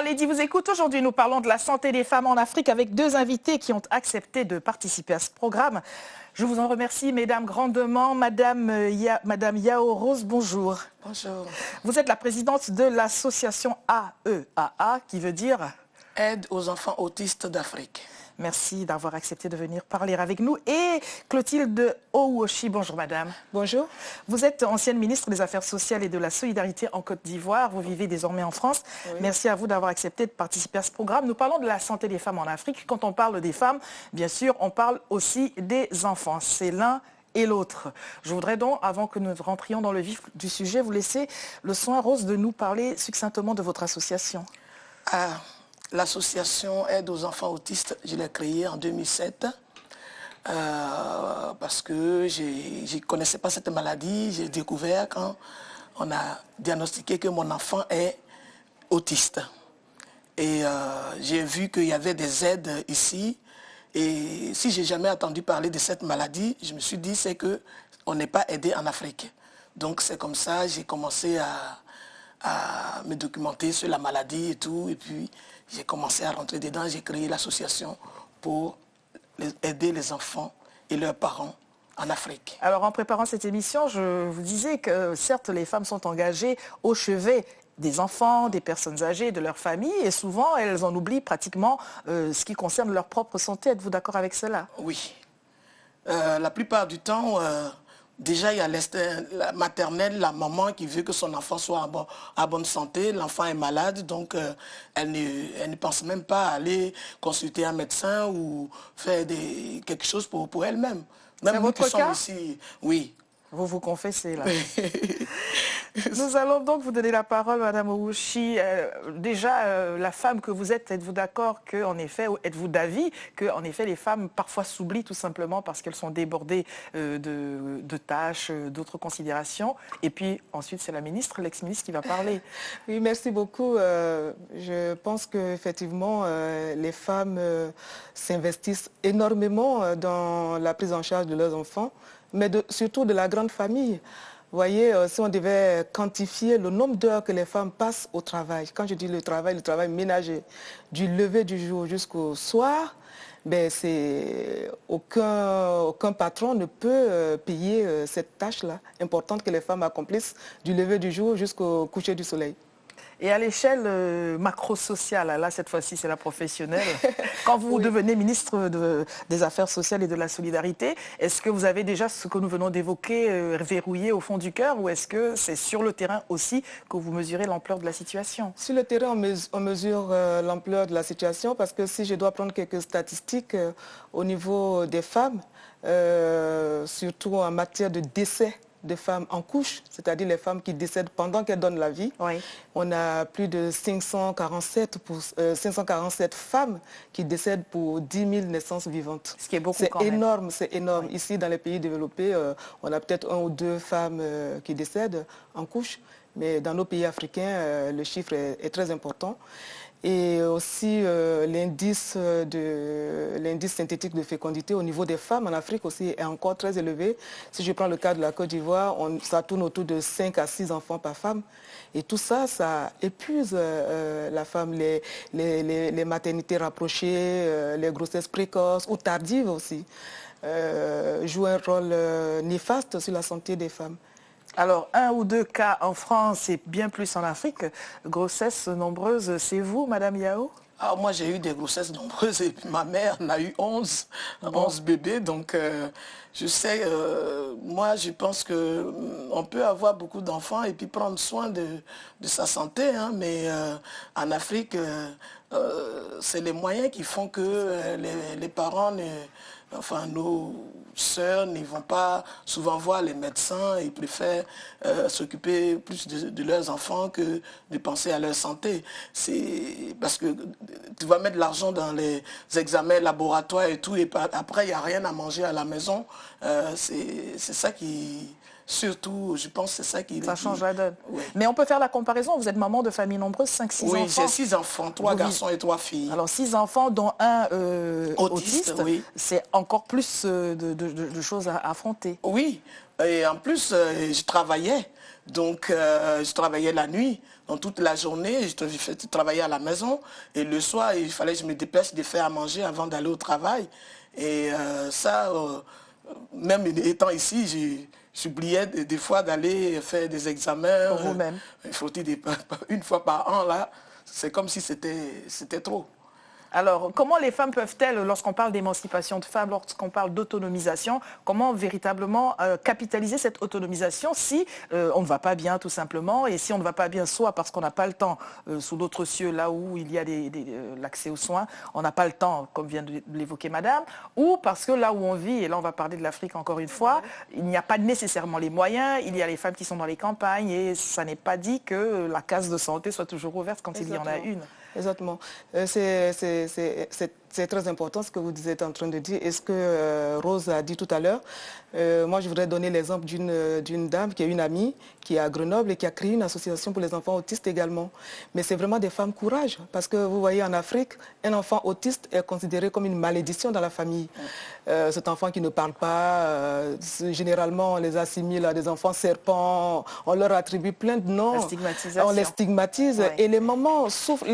Lady vous écoute. Aujourd'hui, nous parlons de la santé des femmes en Afrique avec deux invités qui ont accepté de participer à ce programme. Je vous en remercie, mesdames, grandement. Madame Yao Rose, bonjour. Bonjour. Vous êtes la présidente de l'association AEAA, qui veut dire Aide aux enfants autistes d'Afrique. Merci d'avoir accepté de venir parler avec nous. Et Clotilde Ouoshi, bonjour madame. Bonjour. Vous êtes ancienne ministre des Affaires sociales et de la solidarité en Côte d'Ivoire. Vous vivez désormais en France. Oui. Merci à vous d'avoir accepté de participer à ce programme. Nous parlons de la santé des femmes en Afrique. Quand on parle des femmes, bien sûr, on parle aussi des enfants. C'est l'un et l'autre. Je voudrais donc, avant que nous rentrions dans le vif du sujet, vous laisser le soin, Rose, de nous parler succinctement de votre association. L'association Aide aux enfants autistes, je l'ai créée en 2007 parce que je ne connaissais pas cette maladie. J'ai découvert quand on a diagnostiqué que mon enfant est autiste. Et j'ai vu qu'il y avait des aides ici. Et si je n'ai jamais entendu parler de cette maladie, je me suis dit c'est qu'on n'est pas aidé en Afrique. Donc c'est comme ça que j'ai commencé à me documenter sur la maladie et tout. Et puis j'ai commencé à rentrer dedans. J'ai créé l'association pour aider les enfants et leurs parents en Afrique. Alors en préparant cette émission, je vous disais que certes les femmes sont engagées au chevet des enfants, des personnes âgées, de leur famille, et souvent elles en oublient pratiquement ce qui concerne leur propre santé. Êtes-vous d'accord avec cela? Oui. La plupart du temps, déjà il y a la maternelle, la maman qui veut que son enfant soit en bonne santé. L'enfant est malade, donc elle ne pense même pas à aller consulter un médecin ou faire quelque chose pour elle-même. Même nous qui sommes ici, oui. Vous vous confessez là. Nous allons donc vous donner la parole, Madame Ouoshi. Déjà, la femme que vous êtes-vous d'accord qu'en effet, êtes-vous d'avis qu'en effet les femmes parfois s'oublient tout simplement parce qu'elles sont débordées de tâches, d'autres considérations. Et puis ensuite, c'est la ministre, l'ex-ministre qui va parler. Oui, merci beaucoup. Je pense qu'effectivement, les femmes s'investissent énormément dans la prise en charge de leurs enfants, mais surtout de la grande famille. Vous voyez, si on devait quantifier le nombre d'heures que les femmes passent au travail, quand je dis le travail ménager, du lever du jour jusqu'au soir, ben aucun patron ne peut payer cette tâche-là importante que les femmes accomplissent du lever du jour jusqu'au coucher du soleil. Et à l'échelle macro-sociale, là cette fois-ci c'est la professionnelle, quand vous devenez ministre des Affaires sociales et de la solidarité, est-ce que vous avez déjà ce que nous venons d'évoquer verrouillé au fond du cœur, ou est-ce que c'est sur le terrain aussi que vous mesurez l'ampleur de la situation? Sur le terrain, on mesure l'ampleur de la situation, parce que si je dois prendre quelques statistiques au niveau des femmes, surtout en matière de décès de femmes en couche, c'est-à-dire les femmes qui décèdent pendant qu'elles donnent la vie. Oui. On a plus de 547 femmes qui décèdent pour 10 000 naissances vivantes. Ce qui est beaucoup quand même. C'est énorme. Oui. Ici, dans les pays développés, on a peut-être 1 ou 2 femmes qui décèdent en couche, mais dans nos pays africains, le chiffre est très important. Et aussi l'indice synthétique de fécondité au niveau des femmes en Afrique aussi est encore très élevé. Si je prends le cas de la Côte d'Ivoire, ça tourne autour de 5 à 6 enfants par femme. Et tout ça, ça épuise la femme, les maternités rapprochées, les grossesses précoces ou tardives aussi, jouent un rôle néfaste sur la santé des femmes. Alors, 1 ou 2 cas en France et bien plus en Afrique. Grossesses nombreuses, c'est vous, Madame Yao? Moi, j'ai eu des grossesses nombreuses et puis ma mère en a eu 11 bébés. Donc, je sais, moi, je pense qu'on peut avoir beaucoup d'enfants et puis prendre soin de sa santé. Hein, mais en Afrique, c'est les moyens qui font que les parents, enfin nos sœurs ne vont pas souvent voir les médecins. Ils préfèrent s'occuper plus de leurs enfants que de penser à leur santé. C'est parce que tu vas mettre de l'argent dans les examens laboratoires et tout, et après il n'y a rien à manger à la maison. C'est ça qui... Surtout, je pense que c'est ça qui... Ça change la donne. Oui. Mais on peut faire la comparaison. Vous êtes maman de famille nombreuse, 5-6 enfants. Oui, j'ai 6 enfants, 3 garçons et 3 filles. Alors 6 enfants, dont un autiste, oui. C'est encore plus de choses à affronter. Oui, Et en plus, je travaillais. Donc, je travaillais la nuit, donc toute la journée, je travaillais à la maison. Et le soir, il fallait que je me dépêche de faire à manger avant d'aller au travail. Et ça, même étant ici, j'oubliais des fois d'aller faire des examens. Pour vous-même. Il faut dire une fois par an, là, c'est comme si c'était trop. Alors, comment les femmes peuvent-elles, lorsqu'on parle d'émancipation de femmes, lorsqu'on parle d'autonomisation, comment véritablement capitaliser cette autonomisation si on ne va pas bien tout simplement, et si on ne va pas bien soit parce qu'on n'a pas le temps sous d'autres cieux, là où il y a l'accès aux soins, on n'a pas le temps, comme vient de l'évoquer madame, ou parce que là où on vit, et là on va parler de l'Afrique encore une fois, il n'y a pas nécessairement les moyens, il y a les femmes qui sont dans les campagnes, et ça n'est pas dit que la case de santé soit toujours ouverte quand il y en a une. Exactement. C'est très important ce que vous êtes en train de dire. Et ce que Rose a dit tout à l'heure, moi je voudrais donner l'exemple d'une dame qui est une amie, qui est à Grenoble et qui a créé une association pour les enfants autistes également. Mais c'est vraiment des femmes courage, parce que vous voyez en Afrique, un enfant autiste est considéré comme une malédiction dans la famille. Cet enfant qui ne parle pas, généralement on les assimile à des enfants serpents, on leur attribue plein de noms, on les stigmatise, ouais. Et les mamans souffrent,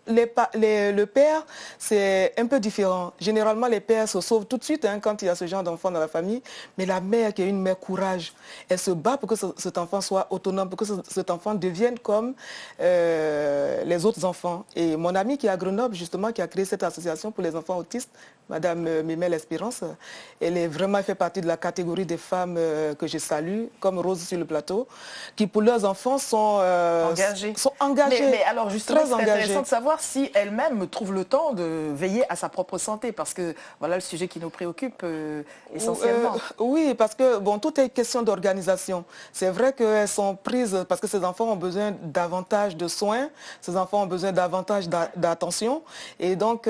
le père, c'est un peu différent. Généralement, les pères se sauvent tout de suite quand il y a ce genre d'enfant dans la famille. Mais la mère, qui est une mère courage, elle se bat pour que cet enfant soit autonome, pour que cet enfant devienne comme les autres enfants. Et mon amie qui est à Grenoble, justement, qui a créé cette association pour les enfants autistes, Madame Mimel Espérance, elle fait partie de la catégorie des femmes que je salue, comme Rose sur le plateau, qui pour leurs enfants sont engagées. Mais alors justement, c'est intéressant de savoir si elle-même trouve le temps de veiller à sa propre santé, parce que voilà le sujet qui nous préoccupe essentiellement. Oui, parce que bon, tout est question d'organisation. C'est vrai qu'elles sont prises parce que ces enfants ont besoin davantage de soins, ces enfants ont besoin davantage d'attention. Et donc,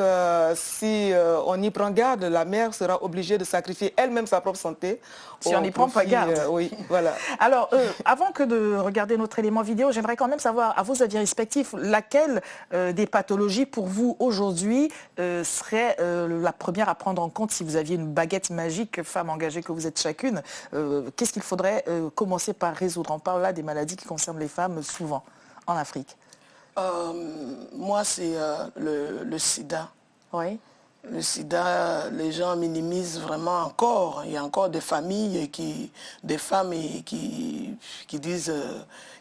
si on y prend garde, la mère sera obligée de sacrifier elle-même sa propre santé. Si on n'y prend pas garde. Oui, voilà. Alors, avant que de regarder notre élément vidéo, j'aimerais quand même savoir, à vos avis respectifs, laquelle des pathologies pour vous aujourd'hui serait la première à prendre en compte si vous aviez une baguette magique, femme engagée que vous êtes chacune. Qu'est-ce qu'il faudrait commencer par résoudre? On parle là des maladies qui concernent les femmes souvent en Afrique. Moi, c'est le sida. Oui. Le sida, les gens minimisent vraiment encore. Il y a encore des familles, des femmes qui disent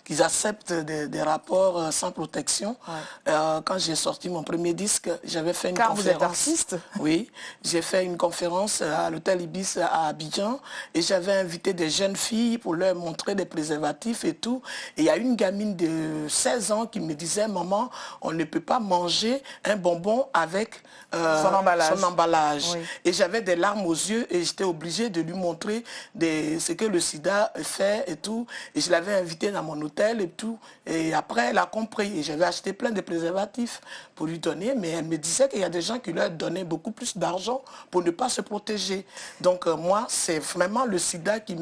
qu'ils acceptent des rapports sans protection. Ouais. Quand j'ai sorti mon premier disque, j'avais fait une conférence. Vous êtes artiste? Oui, j'ai fait une conférence à l'hôtel Ibis à Abidjan et j'avais invité des jeunes filles pour leur montrer des préservatifs et tout. Et il y a une gamine de 16 ans qui me disait, maman, on ne peut pas manger un bonbon avec son emballage. Oui. Et j'avais des larmes aux yeux et j'étais obligée de lui montrer ce que le sida fait et tout. Et je l'avais invitée dans mon hôtel et tout. Et après, elle a compris. Et j'avais acheté plein de préservatifs pour lui donner. Mais elle me disait qu'il y a des gens qui leur donnaient beaucoup plus d'argent pour ne pas se protéger. Donc moi, c'est vraiment le sida qui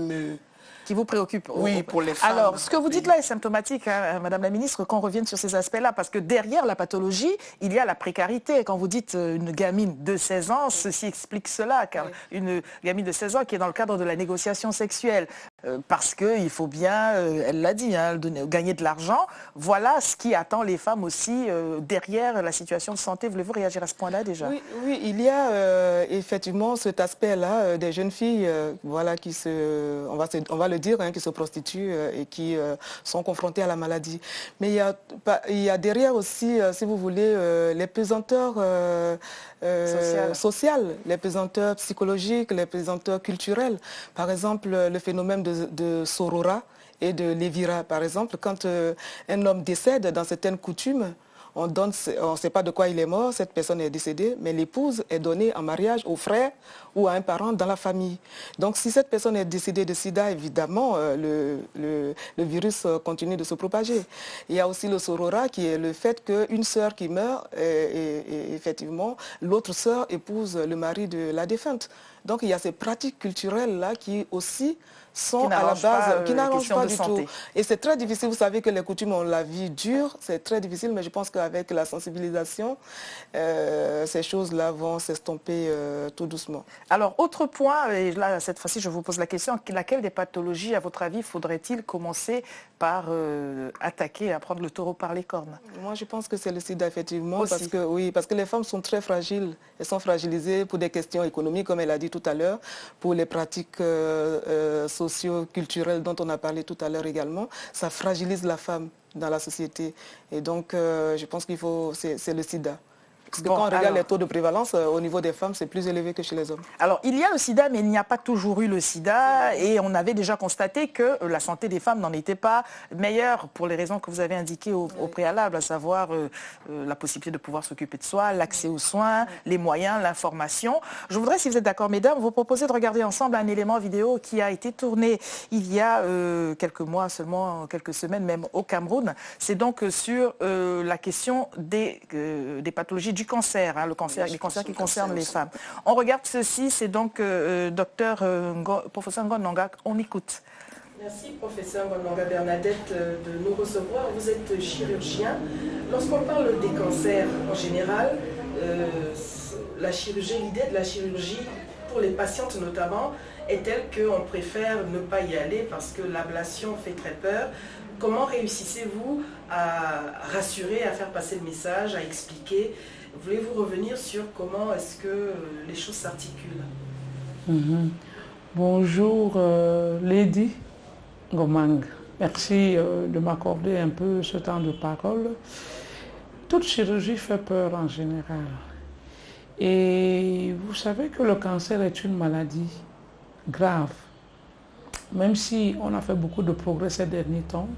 vous préoccupe? Oui, pour les femmes. Alors, ce que vous dites là est symptomatique, hein, Madame la Ministre, qu'on revienne sur ces aspects-là, parce que derrière la pathologie, il y a la précarité. Quand vous dites une gamine de 16 ans, ceci explique cela, car une gamine de 16 ans qui est dans le cadre de la négociation sexuelle, parce qu'il faut bien, elle l'a dit, hein, gagner de l'argent. Voilà ce qui attend les femmes aussi derrière la situation de santé. Voulez-vous réagir à ce point-là déjà? Oui, il y a effectivement cet aspect-là des jeunes filles voilà, qui on va le dire, hein, qui se prostituent et qui sont confrontées à la maladie. Mais il y a derrière aussi, si vous voulez, les pesanteurs sociales, les pesanteurs psychologiques, les pesanteurs culturelles. Par exemple, le phénomène de Sorora et de Lévira. Par exemple, quand un homme décède dans certaines coutumes, on ne sait pas de quoi il est mort, cette personne est décédée, mais l'épouse est donnée en mariage au frère ou à un parent dans la famille. Donc si cette personne est décédée de sida, évidemment, le virus continue de se propager. Il y a aussi le sorora qui est le fait qu'une sœur qui meurt, et effectivement, l'autre sœur épouse le mari de la défunte. Donc il y a ces pratiques culturelles-là qui aussi sont à la base, qui n'arrangent pas du tout. Et c'est très difficile, vous savez que les coutumes ont la vie dure, c'est très difficile, mais je pense qu'avec la sensibilisation, ces choses-là vont s'estomper tout doucement. Alors, autre point, et là, cette fois-ci, je vous pose la question, laquelle des pathologies, à votre avis, faudrait-il commencer par attaquer, à prendre le taureau par les cornes? Moi, je pense que c'est le sida, effectivement, Aussi. parce que les femmes sont très fragiles. Elles sont fragilisées pour des questions économiques, comme elle a dit tout à l'heure, pour les pratiques socio-culturelles dont on a parlé tout à l'heure également. Ça fragilise la femme dans la société. Et donc, je pense qu'il faut, c'est le sida. Parce que quand on regarde les taux de prévalence, au niveau des femmes, c'est plus élevé que chez les hommes. Alors, il y a le sida, mais il n'y a pas toujours eu le sida. Et on avait déjà constaté que la santé des femmes n'en était pas meilleure pour les raisons que vous avez indiquées au préalable, à savoir la possibilité de pouvoir s'occuper de soi, l'accès aux soins, les moyens, l'information. Je voudrais, si vous êtes d'accord, mesdames, vous proposer de regarder ensemble un élément vidéo qui a été tourné il y a quelques mois seulement, quelques semaines même au Cameroun. C'est donc sur la question des pathologies du cancer, hein, les cancers qui concernent les femmes. On regarde ceci, c'est donc professeur Ngonanga, on écoute. Merci professeur Ngonanga Bernadette de nous recevoir. Vous êtes chirurgien. Lorsqu'on parle des cancers en général, l'idée de la chirurgie pour les patientes notamment est telle qu'on préfère ne pas y aller parce que l'ablation fait très peur. Comment réussissez-vous à rassurer, à faire passer le message, à expliquer? Voulez-vous revenir sur comment est-ce que les choses s'articulent? Bonjour Lady Ngomang. Merci de m'accorder un peu ce temps de parole. Toute chirurgie fait peur en général. Et vous savez que le cancer est une maladie grave. Même si on a fait beaucoup de progrès ces derniers temps,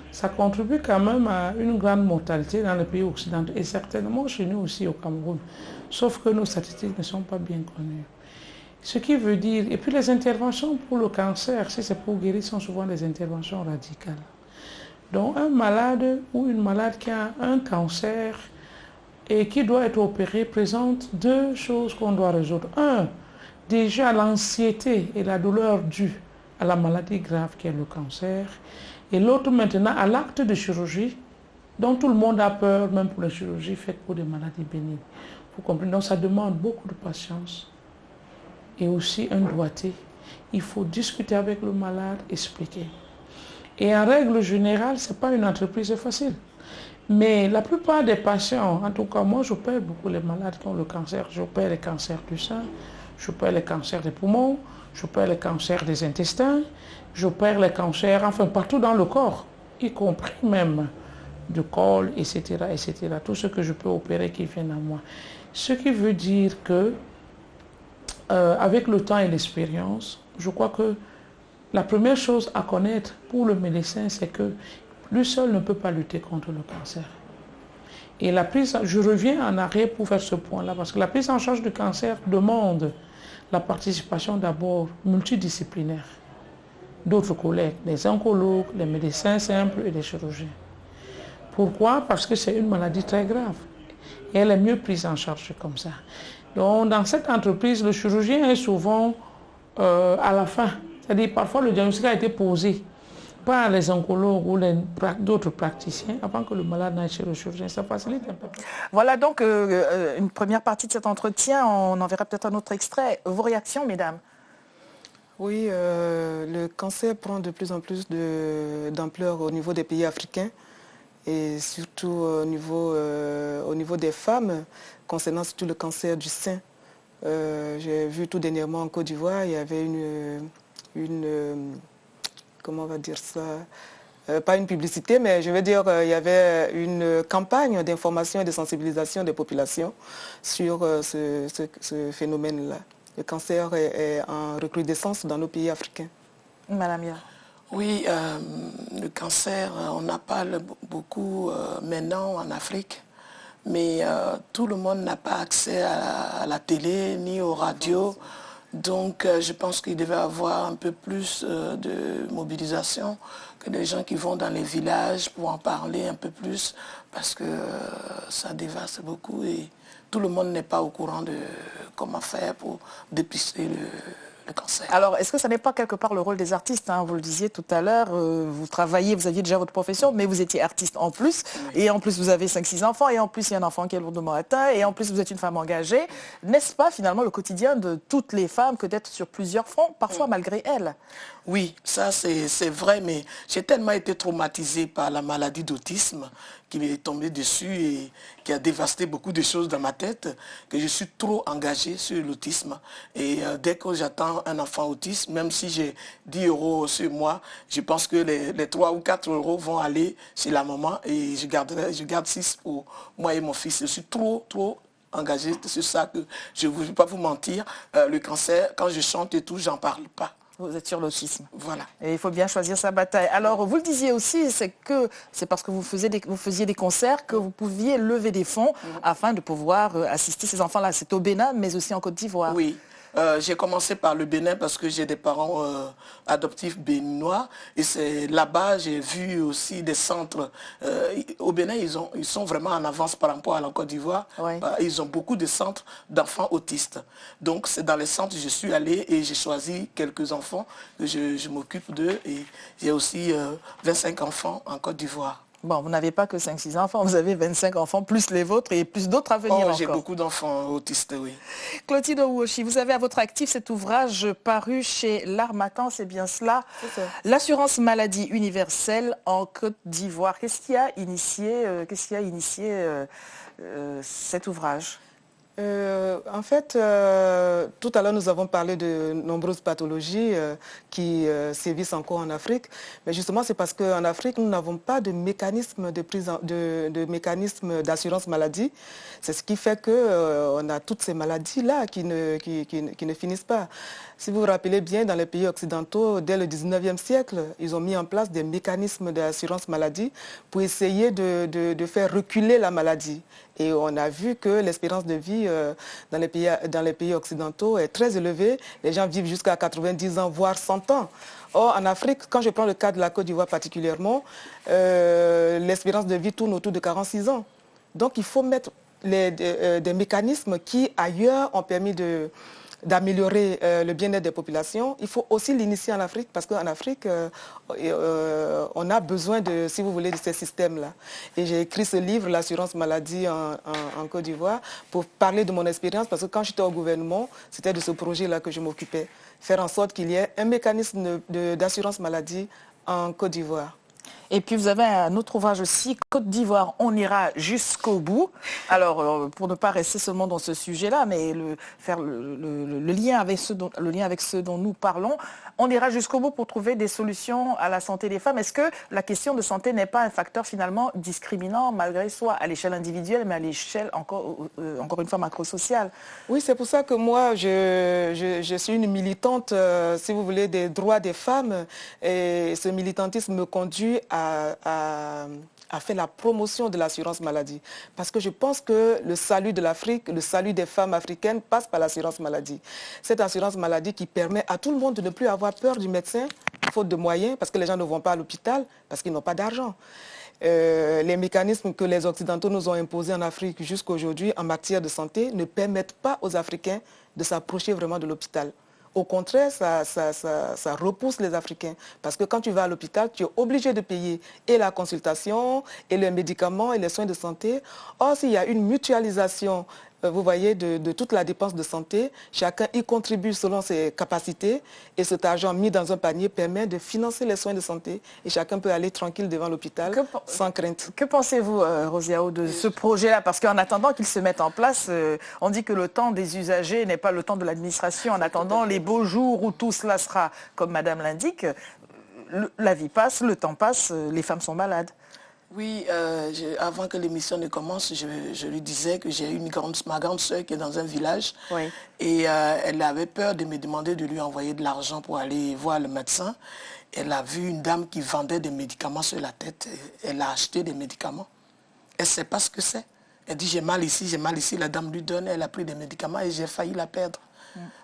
ça contribue quand même à une grande mortalité dans les pays occidentaux et certainement chez nous aussi au Cameroun. Sauf que nos statistiques ne sont pas bien connues. Ce qui veut dire, et puis les interventions pour le cancer, si c'est pour guérir, sont souvent des interventions radicales. Donc un malade ou une malade qui a un cancer et qui doit être opéré présente deux choses qu'on doit résoudre. Un, déjà l'anxiété et la douleur due à la maladie grave qui est le cancer. Et l'autre maintenant à l'acte de chirurgie dont tout le monde a peur, même pour les chirurgies faites pour des maladies bénignes. Vous comprenez? Donc ça demande beaucoup de patience et aussi un doigté. Il faut discuter avec le malade, expliquer. Et en règle générale, ce n'est pas une entreprise facile. Mais la plupart des patients, en tout cas moi j'opère beaucoup les malades qui ont le cancer. J'opère les cancers du sein, j'opère les cancers des poumons, j'opère les cancers des intestins, j'opère les cancers, enfin partout dans le corps, y compris même du col, etc., etc. Tout ce que je peux opérer qui vient à moi. Ce qui veut dire que, avec le temps et l'expérience, je crois que la première chose à connaître pour le médecin, c'est que lui seul ne peut pas lutter contre le cancer. Et je reviens en arrière pour faire ce point-là, parce que la prise en charge du cancer demande la participation d'abord multidisciplinaire d'autres collègues, les oncologues, les médecins simples et les chirurgiens. Pourquoi? Parce que c'est une maladie très grave et elle est mieux prise en charge comme ça. Donc dans cette entreprise, le chirurgien est souvent à la fin. C'est-à-dire parfois le diagnostic a été posé par les oncologues ou d'autres praticiens avant que le malade n'aille chez le chirurgien. Ça facilite un peu. Voilà donc une première partie de cet entretien. On en verra peut-être un autre extrait. Vos réactions, mesdames? Oui, le cancer prend de plus en plus d'ampleur au niveau des pays africains et surtout au niveau des femmes, concernant surtout le cancer du sein. J'ai vu tout dernièrement en Côte d'Ivoire, il y avait comment on va dire ça, pas une publicité, mais je veux dire, il y avait une campagne d'information et de sensibilisation des populations sur ce phénomène-là. Le cancer est en recrudescence dans nos pays africains. Madame Ya. Oui, le cancer, on en parle beaucoup maintenant en Afrique, mais tout le monde n'a pas accès à la télé ni aux radios. Donc je pense qu'il devait y avoir un peu plus de mobilisation, que des gens qui vont dans les villages pour en parler un peu plus, parce que ça dévaste beaucoup et tout le monde n'est pas au courant de comment faire pour dépister le cancer. Alors, est-ce que ça n'est pas quelque part le rôle des artistes, hein? Vous le disiez tout à l'heure, vous travaillez, vous aviez déjà votre profession, mais vous étiez artiste en plus, oui. Et en plus vous avez 5-6 enfants, et en plus il y a un enfant qui est lourdement atteint, et en plus vous êtes une femme engagée. N'est-ce pas finalement le quotidien de toutes les femmes que d'être sur plusieurs fronts, parfois malgré elles? Oui, ça c'est vrai, mais j'ai tellement été traumatisée par la maladie d'autisme qui m'est tombée dessus et qui a dévasté beaucoup de choses dans ma tête, que je suis trop engagée sur l'autisme. Et dès que j'attends un enfant autiste, même si j'ai 10 € sur moi, je pense que les 3 ou 4 € vont aller chez la maman et je garde 6 pour moi et mon fils. Je suis trop engagée sur ça que je ne veux pas vous mentir. Le cancer, quand je chante et tout, j'en parle pas. Vous êtes sur l'autisme. Voilà. Et il faut bien choisir sa bataille. Alors, vous le disiez aussi, c'est parce que vous faisiez des concerts que vous pouviez lever des fonds afin de pouvoir assister ces enfants-là. C'est au Bénin, mais aussi en Côte d'Ivoire. Oui. J'ai commencé par le Bénin parce que j'ai des parents adoptifs béninois et c'est là-bas j'ai vu aussi des centres. Au Bénin, ils sont vraiment en avance par rapport à la Côte d'Ivoire. Ouais. Ils ont beaucoup de centres d'enfants autistes. Donc c'est dans les centres que je suis allée et j'ai choisi quelques enfants que je m'occupe d'eux et j'ai aussi 25 enfants en Côte d'Ivoire. Bon, vous n'avez pas que 5-6 enfants, vous avez 25 enfants, plus les vôtres et plus d'autres à venir encore. J'ai beaucoup d'enfants autistes, oui. Clotilde Ouochi, vous avez à votre actif cet ouvrage paru chez L'Harmattan, c'est bien cela. L'assurance maladie universelle en Côte d'Ivoire. Qu'est-ce qui a initié, cet ouvrage ? En fait, tout à l'heure, nous avons parlé de nombreuses pathologies qui sévissent encore en Afrique. Mais justement, c'est parce qu'en Afrique, nous n'avons pas de mécanisme mécanisme d'assurance maladie. C'est ce qui fait qu'on a toutes ces maladies-là qui ne finissent pas. Si vous vous rappelez bien, dans les pays occidentaux, dès le 19e siècle, ils ont mis en place des mécanismes d'assurance maladie pour essayer de faire reculer la maladie. Et on a vu que l'espérance de vie dans les pays occidentaux est très élevée. Les gens vivent jusqu'à 90 ans, voire 100 ans. Or, en Afrique, quand je prends le cas de la Côte d'Ivoire particulièrement, l'espérance de vie tourne autour de 46 ans. Donc, il faut mettre des mécanismes qui, ailleurs, ont permis d'améliorer le bien-être des populations. Il faut aussi l'initier en Afrique parce qu'en Afrique, on a besoin de, si vous voulez, de ces systèmes-là. Et j'ai écrit ce livre, L'assurance maladie en Côte d'Ivoire, pour parler de mon expérience parce que quand j'étais au gouvernement, c'était de ce projet-là que je m'occupais. Faire en sorte qu'il y ait un mécanisme d'assurance maladie en Côte d'Ivoire. Et puis vous avez un autre ouvrage aussi, Côte d'Ivoire, on ira jusqu'au bout. Alors, pour ne pas rester seulement dans ce sujet-là, mais faire le lien avec ce dont nous parlons, on ira jusqu'au bout pour trouver des solutions à la santé des femmes. Est-ce que la question de santé n'est pas un facteur finalement discriminant, malgré soit à l'échelle individuelle, mais à l'échelle encore une fois macro-sociale? Oui, c'est pour ça que moi, je suis une militante, si vous voulez, des droits des femmes. Et ce militantisme me conduit à faire la promotion de l'assurance maladie. Parce que je pense que le salut de l'Afrique, le salut des femmes africaines passe par l'assurance maladie. Cette assurance maladie qui permet à tout le monde de ne plus avoir peur du médecin, faute de moyens, parce que les gens ne vont pas à l'hôpital, parce qu'ils n'ont pas d'argent. Les mécanismes que les Occidentaux nous ont imposés en Afrique jusqu'à aujourd'hui en matière de santé ne permettent pas aux Africains de s'approcher vraiment de l'hôpital. Au contraire, ça repousse les Africains. Parce que quand tu vas à l'hôpital, tu es obligé de payer et la consultation, et les médicaments, et les soins de santé. Or, s'il y a une mutualisation, vous voyez, de toute la dépense de santé, chacun y contribue selon ses capacités. Et cet argent mis dans un panier permet de financer les soins de santé. Et chacun peut aller tranquille devant l'hôpital sans crainte. Que pensez-vous, Rosiao, de ce projet-là? Parce qu'en attendant qu'il se mette en place, on dit que le temps des usagers n'est pas le temps de l'administration. En attendant les beaux jours où tout cela sera, comme Madame l'indique, la vie passe, le temps passe, les femmes sont malades. Oui, avant que l'émission ne commence, je lui disais que j'ai ma grande soeur qui est dans un village. Oui. Et elle avait peur de me demander de lui envoyer de l'argent pour aller voir le médecin. Elle a vu une dame qui vendait des médicaments sur la tête. Elle a acheté des médicaments. Elle ne sait pas ce que c'est. Elle dit j'ai mal ici, j'ai mal ici. La dame lui donne, elle a pris des médicaments et j'ai failli la perdre.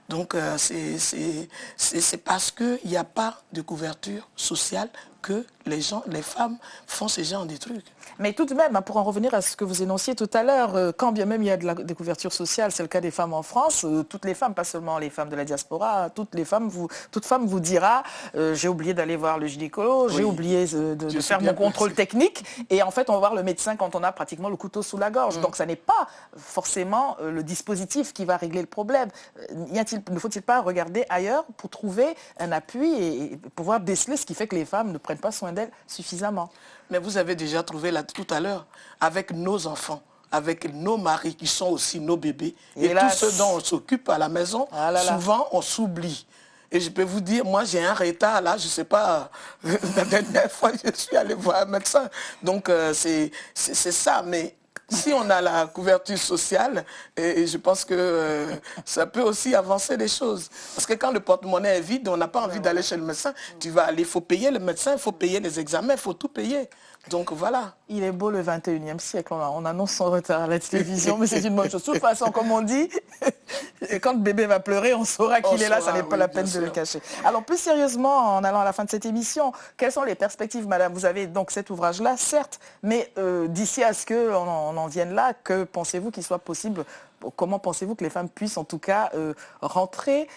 Donc c'est parce qu'il n'y a pas de couverture sociale que les femmes font ce genre de trucs. Mais tout de même, pour en revenir à ce que vous énonciez tout à l'heure, quand bien même il y a des couvertures sociales, c'est le cas des femmes en France, toutes les femmes, pas seulement les femmes de la diaspora, toute femme vous dira j'ai oublié d'aller voir le gynécologue, j'ai oublié de faire mon contrôle technique, et en fait on va voir le médecin quand on a pratiquement le couteau sous la gorge. Donc ça n'est pas forcément le dispositif qui va régler le problème. Ne faut-il pas regarder ailleurs pour trouver un appui et pouvoir déceler ce qui fait que les femmes ne prennent pas soin d'elles suffisamment? Mais vous avez déjà trouvé là tout à l'heure, avec nos enfants, avec nos maris qui sont aussi nos bébés, et tous ceux dont on s'occupe à la maison, souvent on s'oublie. Et je peux vous dire, moi j'ai un retard là, je ne sais pas, la dernière fois je suis allé voir un médecin. Donc c'est ça, mais si on a la couverture sociale, et je pense que ça peut aussi avancer les choses. Parce que quand le porte-monnaie est vide, on n'a pas envie d'aller chez le médecin. Tu vas aller, il faut payer le médecin, il faut payer les examens, il faut tout payer. Donc voilà. Il est beau le 21e siècle, on annonce son retard à la télévision, mais c'est une bonne chose. De toute façon, comme on dit, quand le bébé va pleurer, on saura qu'il est là, ça n'est pas la peine de le cacher. Alors plus sérieusement, en allant à la fin de cette émission, quelles sont les perspectives, madame? Vous avez donc cet ouvrage-là, certes, mais d'ici à ce qu'on en vienne là, que pensez-vous qu'il soit possible? Comment pensez-vous que les femmes puissent en tout cas rentrer,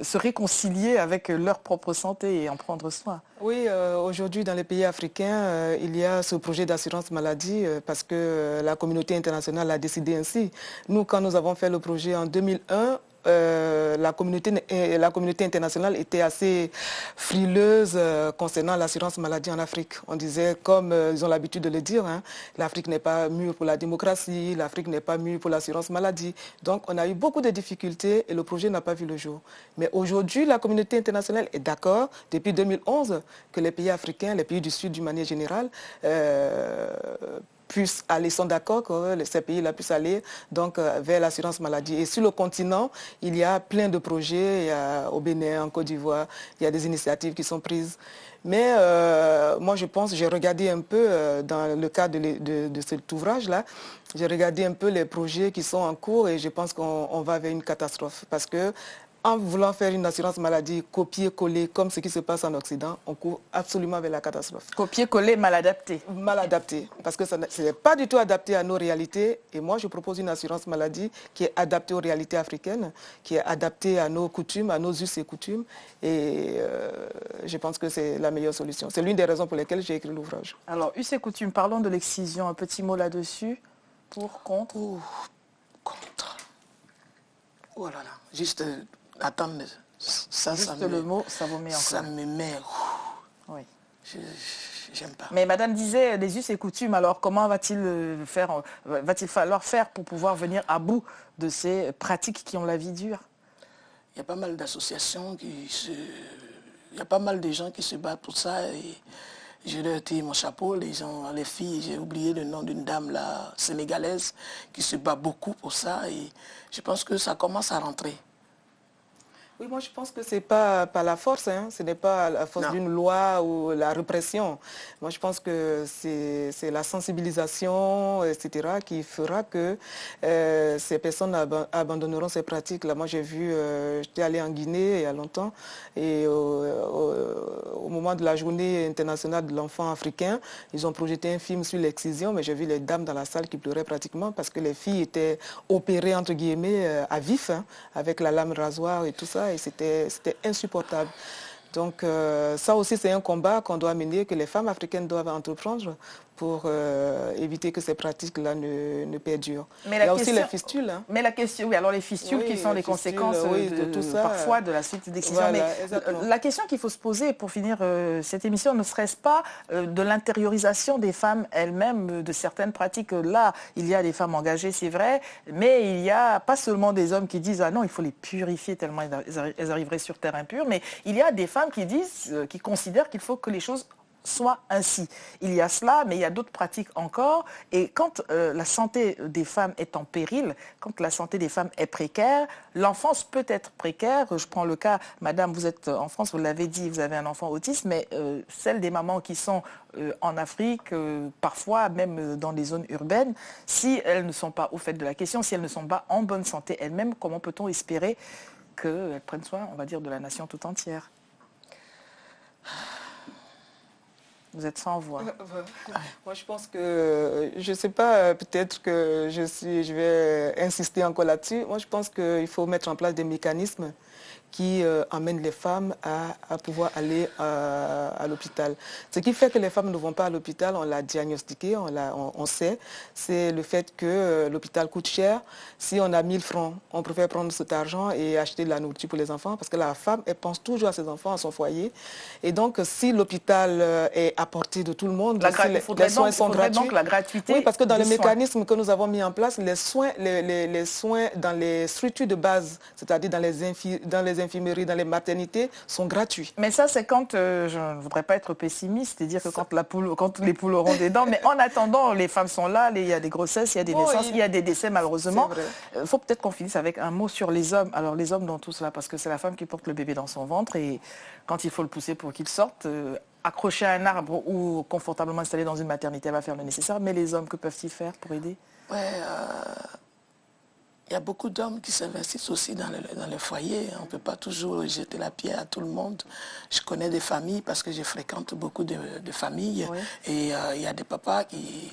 se réconcilier avec leur propre santé et en prendre soin? Oui, aujourd'hui dans les pays africains, il y a ce projet d'assurance maladie parce que la communauté internationale a décidé ainsi. Nous, quand nous avons fait le projet en 2001, la communauté internationale était assez frileuse concernant l'assurance maladie en Afrique. On disait, comme ils ont l'habitude de le dire, hein, l'Afrique n'est pas mûre pour la démocratie, l'Afrique n'est pas mûre pour l'assurance maladie. Donc on a eu beaucoup de difficultés et le projet n'a pas vu le jour. Mais aujourd'hui, la communauté internationale est d'accord, depuis 2011, que les pays africains, les pays du Sud d'une manière générale, puissent aller, sont d'accord que ces pays-là puissent aller donc, vers l'assurance maladie. Et sur le continent, il y a plein de projets, au Bénin, en Côte d'Ivoire, il y a des initiatives qui sont prises. Mais moi, je pense, j'ai regardé un peu, dans le cadre de cet ouvrage-là, j'ai regardé un peu les projets qui sont en cours et je pense qu'on va vers une catastrophe. Parce que en voulant faire une assurance maladie copier-coller comme ce qui se passe en Occident, on court absolument vers la catastrophe. Copier-coller mal adapté. Mal adapté, parce que ce n'est pas du tout adapté à nos réalités. Et moi, je propose une assurance maladie qui est adaptée aux réalités africaines, qui est adaptée à nos coutumes, à nos us et coutumes. Et je pense que c'est la meilleure solution. C'est l'une des raisons pour lesquelles j'ai écrit l'ouvrage. Alors, us et coutumes, parlons de l'excision. Un petit mot là-dessus. Pour, contre. Contre. Oh là là, juste... Attends, ça le mot, ça vous met encore. Ça me met... Oui. J'aime pas. Mais madame disait les us et coutumes, alors comment va-t-il falloir faire pour pouvoir venir à bout de ces pratiques qui ont la vie dure? Il y a pas mal d'associations il y a pas mal de gens qui se battent pour ça et je leur tire mon chapeau, les filles, j'ai oublié le nom d'une dame là, sénégalaise, qui se bat beaucoup pour ça et je pense que ça commence à rentrer. Oui, moi je pense que ce n'est pas la force, hein. Ce n'est pas la force d'une loi ou la répression. Moi je pense que c'est la sensibilisation, etc., qui fera que ces personnes abandonneront ces pratiques-là. Moi j'ai vu, j'étais allée en Guinée il y a longtemps, et au moment de la journée internationale de l'enfant africain, ils ont projeté un film sur l'excision, mais j'ai vu les dames dans la salle qui pleuraient pratiquement parce que les filles étaient opérées, entre guillemets, à vif, hein, avec la lame rasoir et tout ça. Et c'était insupportable. Donc ça aussi c'est un combat qu'on doit mener, que les femmes africaines doivent entreprendre pour éviter que ces pratiques-là ne perdurent. Mais il y a aussi les fistules. Hein. Mais la question, oui, alors les fistules qui sont les conséquences de tout ça, parfois de la suite d'excision. Voilà, mais la question qu'il faut se poser pour finir cette émission, ne serait-ce pas de l'intériorisation des femmes elles-mêmes de certaines pratiques? Là, il y a des femmes engagées, c'est vrai, mais il n'y a pas seulement des hommes qui disent « Ah non, il faut les purifier tellement elles arriveraient sur terre impure », mais il y a des femmes qui disent, qui considèrent qu'il faut que les choses soit ainsi. Il y a cela, mais il y a d'autres pratiques encore. Et quand la santé des femmes est en péril, quand la santé des femmes est précaire, l'enfance peut être précaire. Je prends le cas, madame, vous êtes en France, vous l'avez dit, vous avez un enfant autiste, mais celles des mamans qui sont en Afrique, parfois même dans les zones urbaines, si elles ne sont pas au fait de la question, si elles ne sont pas en bonne santé elles-mêmes, comment peut-on espérer qu'elles prennent soin, on va dire, de la nation tout entière. Vous êtes sans voix. Moi, je pense que, je ne sais pas, peut-être que je vais insister encore là-dessus. Moi, je pense qu'il faut mettre en place des mécanismes qui emmènent les femmes à pouvoir aller à l'hôpital. Ce qui fait que les femmes ne vont pas à l'hôpital, on l'a diagnostiqué, on sait, c'est le fait que l'hôpital coûte cher. Si on a 1000 francs, on préfère prendre cet argent et acheter de la nourriture pour les enfants, parce que la femme, elle pense toujours à ses enfants, à son foyer. Et donc, si l'hôpital est à portée de tout le monde, les soins sont gratuits. Donc la gratuité. Oui, parce que dans les mécanismes que nous avons mis en place, les soins dans les structures de base, c'est-à-dire dans les infirmeries, dans les maternités, sont gratuits. Mais ça, c'est quand, je ne voudrais pas être pessimiste, c'est-à-dire que quand les poules auront des dents, mais en attendant, les femmes sont là, il y a des grossesses, il y a des naissances, il y a des décès malheureusement. Il faut peut-être qu'on finisse avec un mot sur les hommes. Alors les hommes dans tout cela, parce que c'est la femme qui porte le bébé dans son ventre et quand il faut le pousser pour qu'il sorte, accrocher à un arbre ou confortablement installé dans une maternité, elle va faire le nécessaire. Mais les hommes, que peuvent-ils faire pour aider? Il y a beaucoup d'hommes qui s'investissent aussi dans le foyer. On ne peut pas toujours jeter la pierre à tout le monde. Je connais des familles parce que je fréquente beaucoup de familles. Oui. Et il y a des papas qui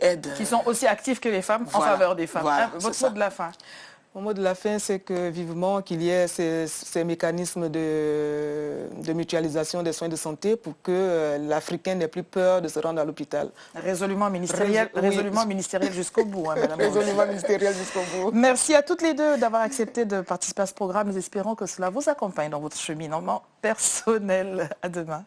aident. Qui sont aussi actifs que les femmes en faveur des femmes. Voilà, votre mot de la fin? Mon mot de la fin, c'est que vivement qu'il y ait ces mécanismes de mutualisation des soins de santé pour que l'Africain n'ait plus peur de se rendre à l'hôpital. Résolument ministériel, résolument ministériel jusqu'au bout. Hein, madame. Résolument ministériel jusqu'au bout. Merci à toutes les deux d'avoir accepté de participer à ce programme. Nous espérons que cela vous accompagne dans votre cheminement personnel. À demain.